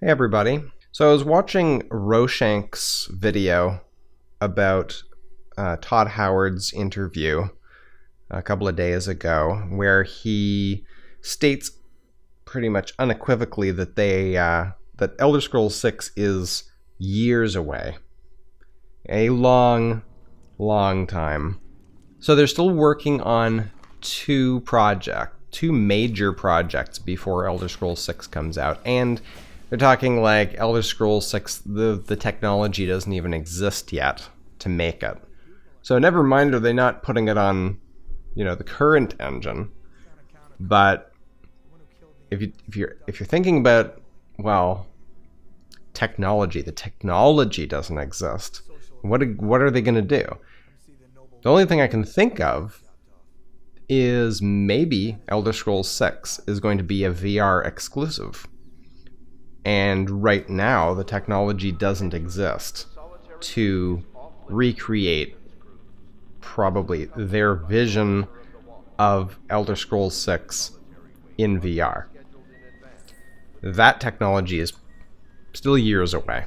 Hey everybody. So I was watching Roshank's video about Todd Howard's interview a couple of days ago, where he states pretty much unequivocally that that Elder Scrolls 6 is years away. A long time. So they're still working on two major projects before Elder Scrolls 6 comes out, and they're talking like Elder Scrolls 6, the technology doesn't even exist yet to make it. So never mind are they not putting it on, the current engine. But if you're thinking about, well, technology, the technology doesn't exist. What are they going to do? The only thing I can think of is maybe Elder Scrolls 6 is going to be a VR exclusive. And right now, the technology doesn't exist to recreate probably their vision of Elder Scrolls 6 in VR. That technology is still years away.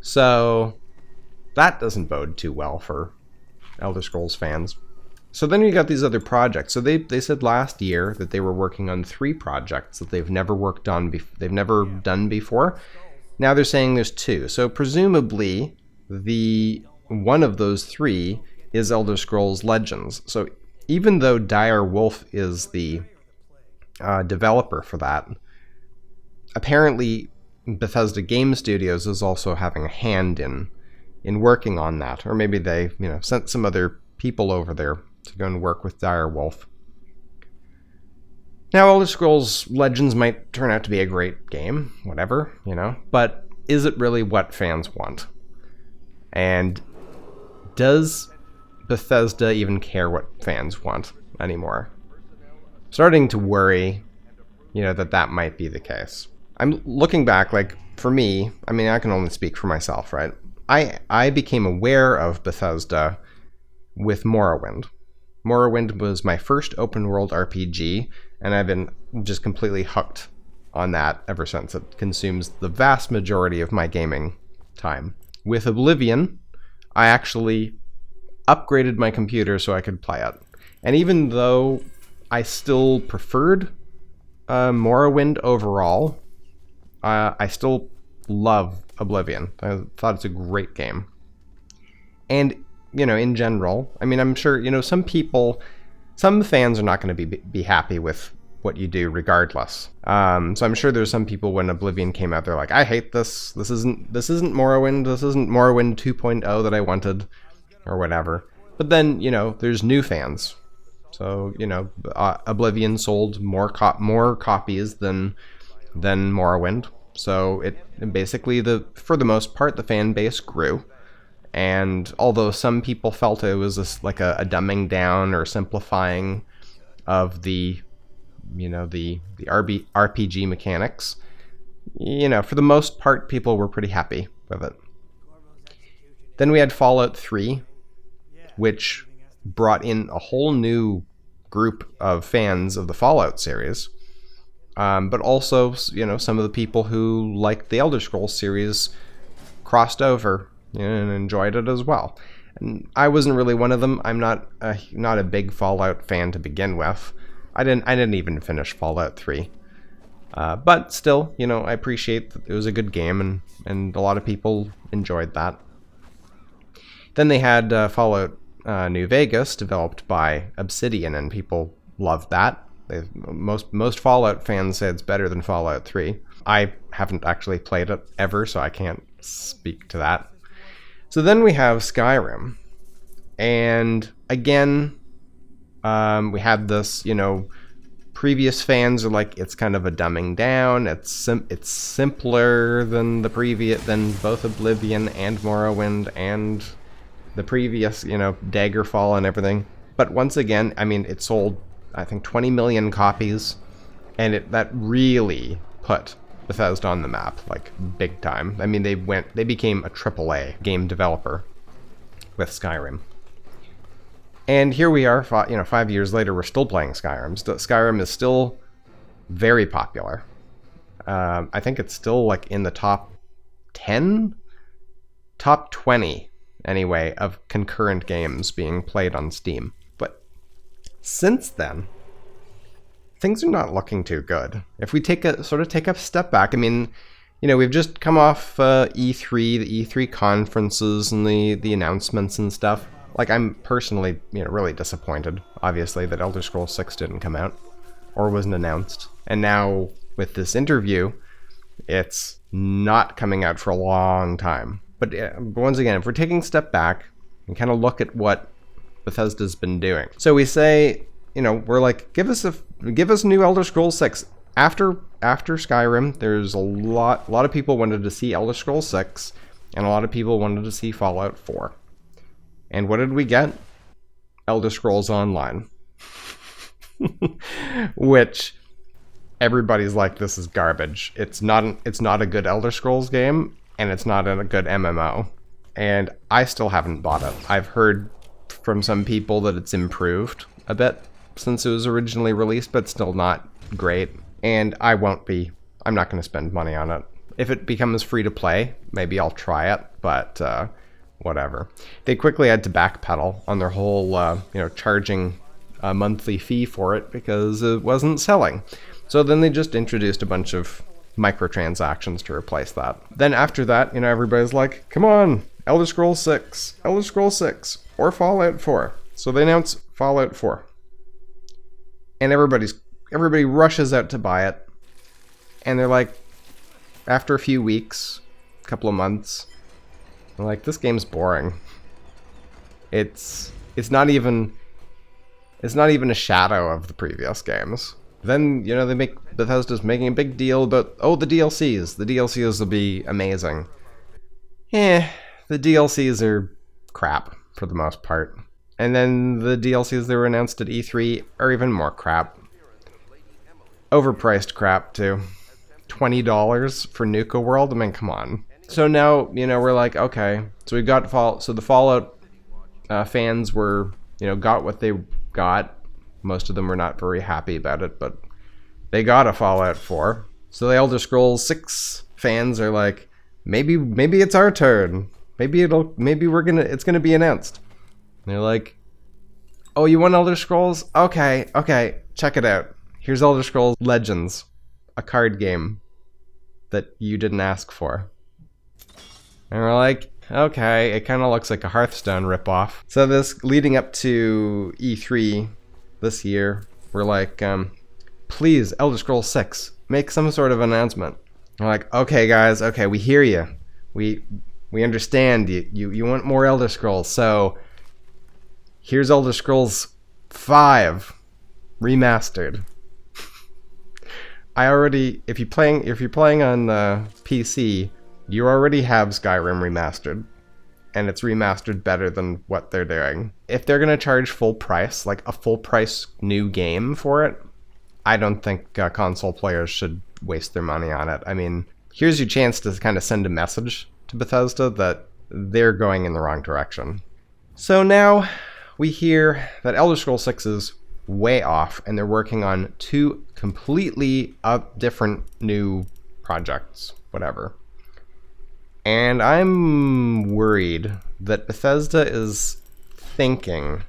So that doesn't bode too well for Elder Scrolls fans. So then you got these other projects. So they said last year that they were working on 3 projects that they've never done before. Now they're saying there's 2. So presumably the one of those 3 is Elder Scrolls Legends. So even though Dire Wolf is the developer for that, apparently Bethesda Game Studios is also having a hand in working on that, or maybe they sent some other people over there to go and work with Dire Wolf. Now, Elder Scrolls Legends might turn out to be a great game, whatever, but is it really what fans want? And does Bethesda even care what fans want anymore? Starting to worry, that might be the case. I'm looking back, for me, I can only speak for myself, right? I became aware of Bethesda with Morrowind. Morrowind was my first open world RPG, and I've been just completely hooked on that ever since. It consumes the vast majority of my gaming time. With Oblivion, I actually upgraded my computer so I could play it. And even though I still preferred Morrowind overall, I still love Oblivion. I thought it's a great game. And in general, I'm sure, some fans are not going to be happy with what you do regardless. So I'm sure there's some people when Oblivion came out, they're like, I hate this. This isn't Morrowind. This isn't Morrowind 2.0 that I wanted, or whatever. But then, there's new fans. So, Oblivion sold more copies than Morrowind. So it basically, for the most part, the fan base grew. And although some people felt it was like a dumbing down or simplifying of the RPG mechanics, for the most part, people were pretty happy with it. Then we had Fallout 3, which brought in a whole new group of fans of the Fallout series. But also, some of the people who liked the Elder Scrolls series crossed over and enjoyed it as well. And I wasn't really one of them. I'm not a big Fallout fan to begin with. I didn't even finish Fallout 3. But still, I appreciate that it was a good game, and a lot of people enjoyed that. Then they had Fallout New Vegas, developed by Obsidian, and people loved that. Most Fallout fans say it's better than Fallout 3. I haven't actually played it ever, so I can't speak to that. So then we have Skyrim, and again, we had this, previous fans are like, it's kind of a dumbing down, it's simpler than than both Oblivion and Morrowind and the previous, Daggerfall and everything. But once again, it sold, I think, 20 million copies, and that really put Bethesda on the map, big time. They became a AAA game developer with Skyrim. And here we are, 5 years later, we're still playing Skyrim. Skyrim is still very popular. I think it's still like in the top 10, top 20 anyway, of concurrent games being played on Steam. But since then, things are not looking too good. If we take a step back, I mean, you know, we've just come off E3, the E3 conferences and the announcements and stuff. Like, I'm personally, you know, really disappointed, obviously, that Elder Scrolls 6 didn't come out or wasn't announced. And now with this interview, it's not coming out for a long time. But once again, if we're taking a step back and kind of look at what Bethesda's been doing. So we say, you know, we're like, give us new Elder Scrolls 6. After Skyrim, there's a lot of people wanted to see Elder Scrolls 6, and a lot of people wanted to see Fallout 4. And what did we get? Elder Scrolls Online. Which everybody's like, this is garbage. It's not a good Elder Scrolls game, and it's not a good MMO. And I still haven't bought it. I've heard from some people that it's improved a bit since it was originally released, but still not great. And I'm not going to spend money on it. If it becomes free to play, maybe I'll try it, but whatever. They quickly had to backpedal on their whole, charging a monthly fee for it because it wasn't selling. So then they just introduced a bunch of microtransactions to replace that. Then after that, you know, everybody's like, come on, Elder Scrolls 6, Elder Scrolls 6, or Fallout 4. So they announced Fallout 4. And everybody rushes out to buy it. And they're like, after a few weeks, a couple of months, they're like, this game's boring. It's not even a shadow of the previous games. Then, you know, Bethesda's making a big deal about, oh, the DLCs. The DLCs will be amazing. The DLCs are crap for the most part. And then the DLCs that were announced at E3 are even more crap. Overpriced crap, too. $20 for Nuka World? I mean, come on. So now, you know, we're like, okay, so we got so the Fallout fans were, you know, got what they got. Most of them were not very happy about it, but they got a Fallout 4. So the Elder Scrolls 6 fans are like, maybe it's our turn. It's gonna be announced. And they're like, oh, you want Elder Scrolls? Okay, check it out. Here's Elder Scrolls Legends, a card game that you didn't ask for. And we're like, okay, it kind of looks like a Hearthstone ripoff. So this leading up to E3 this year, we're like, please, Elder Scrolls 6, make some sort of announcement. We're like, okay, guys, okay, we hear you. We understand you want more Elder Scrolls. So here's Elder Scrolls 5 remastered. If you're playing on PC, you already have Skyrim remastered, and it's remastered better than what they're doing. If they're gonna charge full price, like a full price new game for it, I don't think console players should waste their money on it. I mean, here's your chance to kind of send a message to Bethesda that they're going in the wrong direction. So now we hear that Elder Scrolls 6 is way off, and they're working on 2 completely different new projects, whatever. And I'm worried that Bethesda is thinking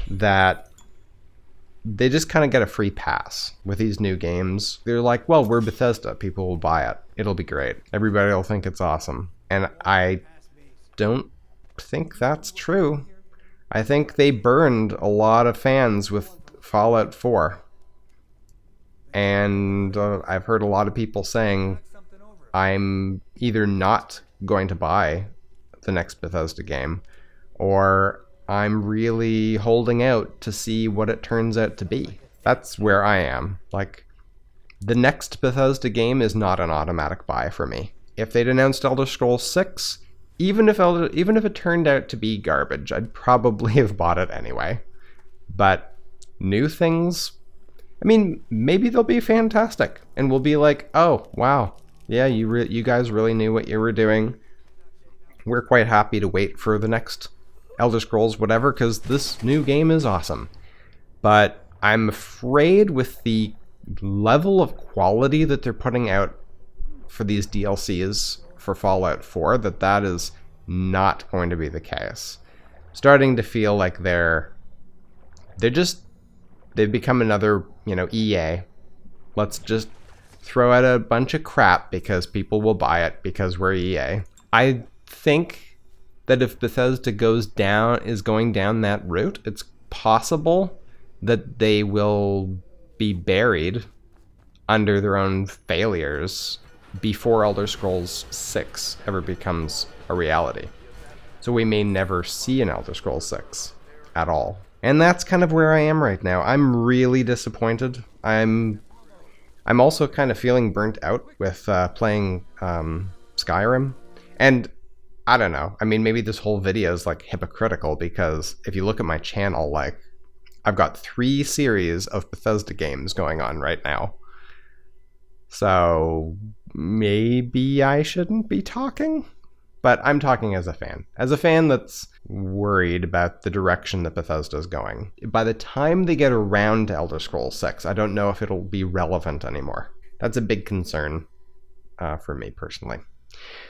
that they just kind of get a free pass with these new games. They're like, well, we're Bethesda. People will buy it. It'll be great. Everybody will think it's awesome. And I don't think that's true. I think they burned a lot of fans with Fallout 4. And I've heard a lot of people saying, I'm either not going to buy the next Bethesda game, or I'm really holding out to see what it turns out to be. That's where I am. Like, the next Bethesda game is not an automatic buy for me. If they'd announced Elder Scrolls 6, even if it turned out to be garbage, I'd probably have bought it anyway. But new things, I mean, maybe they'll be fantastic, and we'll be like, oh, wow, yeah, you guys really knew what you were doing. We're quite happy to wait for the next Elder Scrolls whatever, because this new game is awesome. But I'm afraid with the level of quality that they're putting out for these DLCs for Fallout 4, that is not going to be the case. Starting to feel like they've become another, EA. Let's just throw out a bunch of crap because people will buy it because we're EA. I think that if Bethesda is going down that route, it's possible that they will be buried under their own failures before Elder Scrolls 6 ever becomes a reality. So we may never see an Elder Scrolls 6 at all. And that's kind of where I am right now. I'm really disappointed. I'm also kind of feeling burnt out with playing Skyrim. And I don't know. I mean, maybe this whole video is like hypocritical because if you look at my channel, like I've got 3 series of Bethesda games going on right now. So maybe I shouldn't be talking, but I'm talking as a fan. As a fan that's worried about the direction that Bethesda is going. By the time they get around to Elder Scrolls 6, I don't know if it'll be relevant anymore. That's a big concern for me personally.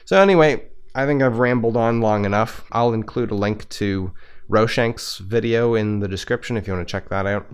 So anyway, I think I've rambled on long enough. I'll include a link to Roshank's video in the description if you want to check that out.